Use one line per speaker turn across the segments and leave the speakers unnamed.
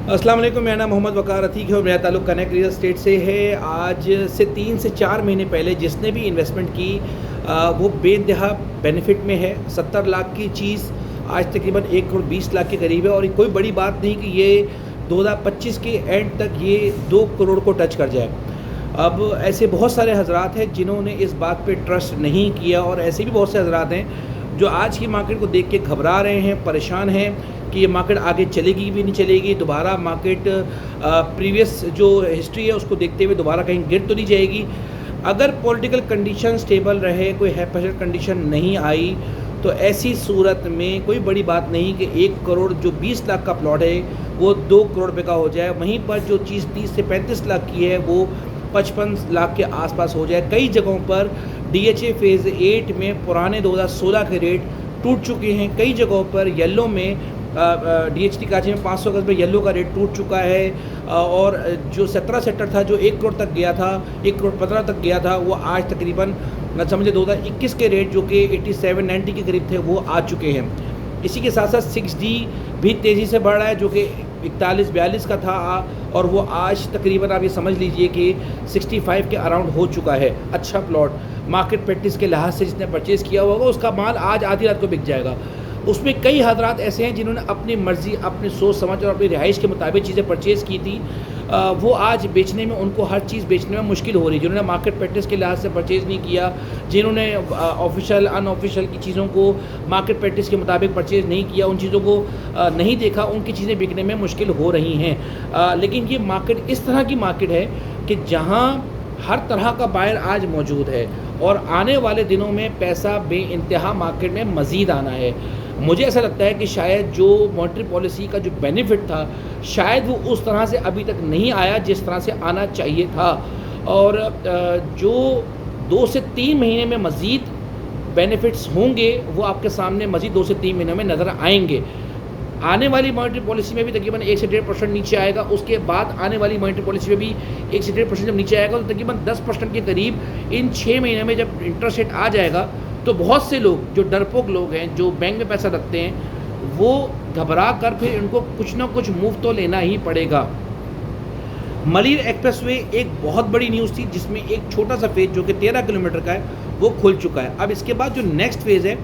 अस्सलाम वालेकुम। मेरा नाम मोहम्मद वकार अतीक है और मेरा ताल्लुक़ कनेक्ट रियल एस्टेट से है। आज से 3 से 4 महीने पहले जिसने भी इन्वेस्टमेंट की वो बेइंतहा बेनिफिट में है। 70 लाख की चीज़ आज तकरीबन 1 करोड़ 20 लाख के करीब है और कोई बड़ी बात नहीं कि ये 2025 के एंड तक ये 2 करोड़ को टच कर जाए। अब ऐसे बहुत सारे हज़रात हैं जिन्होंने इस बात पे ट्रस्ट नहीं किया और ऐसे भी बहुत से हज़रात हैं जो आज की मार्केट को देख के घबरा रहे हैं, परेशान हैं कि ये मार्केट आगे चलेगी भी नहीं चलेगी, दोबारा मार्केट प्रीवियस जो हिस्ट्री है उसको देखते हुए दोबारा कहीं गिर तो नहीं जाएगी। अगर पॉलिटिकल कंडीशन स्टेबल रहे, कोई हैपन कंडीशन नहीं आई, तो ऐसी सूरत में कोई बड़ी बात नहीं कि 1 करोड़ जो 20 लाख का प्लॉट है वो 2 करोड़ रुपये का हो जाए। वहीं पर जो चीज़ 30 से 35 लाख की है वो 55 लाख के आसपास हो जाए। कई जगहों पर DHA फेज़ 8 में पुराने 2016 के रेट टूट चुके हैं। कई जगहों पर येलो में DHT कराची में 500 गज में येलो का रेट टूट चुका है और जो 17 सेक्टर था जो 1 करोड़ तक गया था, 1 करोड़ 15 तक गया था, वो आज तकरीबन समझे 2021 के रेट जो कि 87-90 के करीब थे वो आ चुके हैं। इसी के साथ साथ 6D भी तेज़ी से बढ़ रहा है जो कि 41-42 का था और वो आज तकरीबन आप ये समझ लीजिए कि 65 के अराउंड हो चुका है। अच्छा प्लॉट मार्केट प्रैक्टिस के लिहाज से जिसने परचेज़ किया होगा उसका माल आज आधी रात को बिक जाएगा। उसमें कई हज़रात ऐसे हैं जिन्होंने अपनी मर्ज़ी, अपनी सोच समझ और अपनी रिहाइश के मुताबिक चीज़ें परचेज़ की थी, वो आज बेचने में उनको हर चीज़ बेचने में मुश्किल हो रही है। जिन्होंने मार्केट प्रैक्टिस के लिहाज से परचेज़ नहीं किया, जिन्होंने ऑफिशियल अनऑफिशियल की चीज़ों को मार्केट प्रैक्टिस के मुताबिक परचेज़ नहीं किया, उन चीज़ों को नहीं देखा, उनकी चीज़ें बिकने में मुश्किल हो रही हैं। लेकिन ये मार्केट इस तरह की मार्केट है कि जहाँ हर तरह का बायर आज मौजूद है और आने वाले दिनों में पैसा बेइंतहा मार्केट में मज़ीद आना है। मुझे ऐसा लगता है कि शायद जो मॉनेटरी पॉलिसी का जो बेनिफिट था शायद वो उस तरह से अभी तक नहीं आया जिस तरह से आना चाहिए था और जो 2 से 3 महीने में मज़ीद बेनिफिट्स होंगे वो आपके सामने मज़ीद 2 से 3 महीनों में नज़र आएंगे। आने वाली मॉनेटरी पॉलिसी में भी तकरीबन 1 से 1.5% नीचे आएगा। उसके बाद आने वाली मॉनेटरी पॉलिसी में भी 1 से 1.5% जब नीचे आएगा तो तकरीबन 10% के करीब इन 6 महीने में जब इंटरेस्ट रेट आ जाएगा तो बहुत से लोग जो डरपोक लोग हैं जो बैंक में पैसा रखते हैं वो घबरा कर फिर इनको कुछ ना कुछ मूव तो लेना ही पड़ेगा। मलिर एक्सप्रेसवे एक बहुत बड़ी न्यूज़ थी जिसमें एक छोटा सा फेज़ जो कि 13 किलोमीटर का है वो खुल चुका है। अब इसके बाद जो नेक्स्ट फेज़ है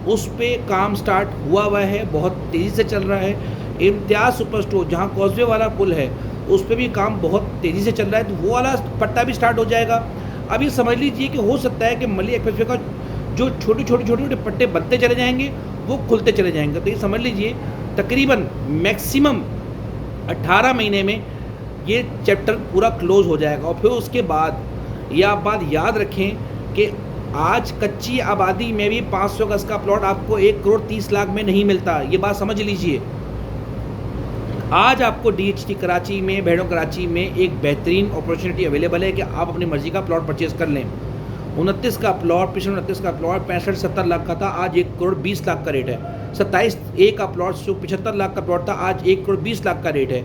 उस पर काम स्टार्ट हुआ है, बहुत तेज़ी से चल रहा है। इम्तियाज़ सुपर स्टोर जहाँ कॉजवे वाला पुल है उस पर भी काम बहुत तेज़ी से चल रहा है, तो वो वाला पट्टा भी स्टार्ट हो जाएगा। अब ये समझ लीजिए कि हो सकता है कि मलिर एक्सप्रेसवे का जो छोटे पट्टे बनते चले जाएंगे वो खुलते चले जाएंगे। तो ये समझ लीजिए तकरीबन मैक्सिमम 18 महीने में ये चैप्टर पूरा क्लोज़ हो जाएगा और फिर उसके बाद ये आप बात याद रखें कि आज कच्ची आबादी में भी 500 गज का प्लॉट आपको 1 करोड़ 30 लाख में नहीं मिलता। ये बात समझ लीजिए। आज आपको DHT कराची में, भेड़ों कराची में एक बेहतरीन अपॉर्चुनिटी अवेलेबल है कि आप अपनी मर्ज़ी का प्लॉट परचेज़ कर लें। 29 का प्लॉट, पिछले 29 का प्लॉट 65-70 लाख का था, आज 1 करोड़ 20 लाख का रेट है। 27A का प्लॉट जो 75 लाख का प्लॉट था आज 1 करोड़ 20 लाख का रेट है।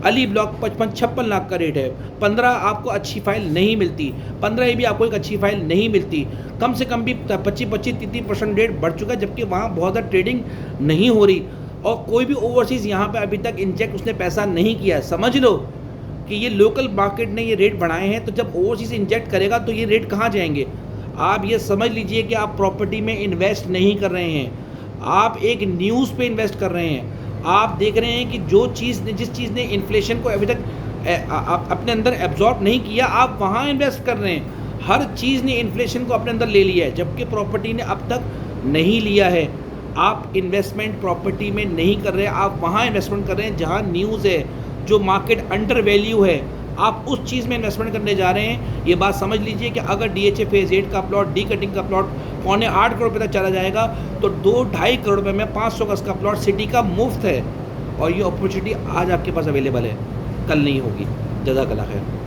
अली ब्लॉक 55-56 लाख का रेट है। 15 आपको अच्छी फाइल नहीं मिलती, 15A भी आपको एक अच्छी फाइल नहीं मिलती। कम से कम भी 25-30% रेट बढ़ चुका है जबकि वहाँ बहुत ज़्यादा ट्रेडिंग नहीं हो रही और कोई भी ओवरसीज़ यहाँ पर अभी तक इंजेक्ट उसने पैसा नहीं किया है। समझ लो कि ये लोकल मार्केट ने ये रेट बढ़ाए हैं, तो जब ओवरसीज़ इंजेक्ट करेगा तो ये रेट कहाँ जाएंगे। आप ये समझ लीजिए कि आप प्रॉपर्टी में इन्वेस्ट नहीं कर रहे हैं, आप एक न्यूज़ पे इन्वेस्ट कर रहे हैं। आप देख रहे हैं कि जिस चीज़ ने इन्फ्लेशन को अभी तक अपने अंदर एब्जॉर्ब नहीं किया, आप वहाँ इन्वेस्ट कर रहे हैं। हर चीज़ ने इन्फ्लेशन को अपने अंदर ले लिया है जबकि प्रॉपर्टी ने अब तक नहीं लिया है। आप इन्वेस्टमेंट प्रॉपर्टी में नहीं कर रहे हैं, आप वहाँ इन्वेस्टमेंट कर रहे हैं जहाँ न्यूज़ है, जो मार्केट अंडर वैल्यू है, आप उस चीज़ में इन्वेस्टमेंट करने जा रहे हैं। ये बात समझ लीजिए कि अगर DHA फेज़ 8 का प्लॉट, डी कटिंग का प्लॉट 8.25 करोड़ रुपये तक चला जाएगा तो 2-2.5 करोड़ रुपये में 500 गज का प्लॉट सिटी का मुफ्त है और ये अपॉर्चुनिटी आज आपके पास अवेलेबल है, कल नहीं होगी। जज़ाकल्लाह खैर।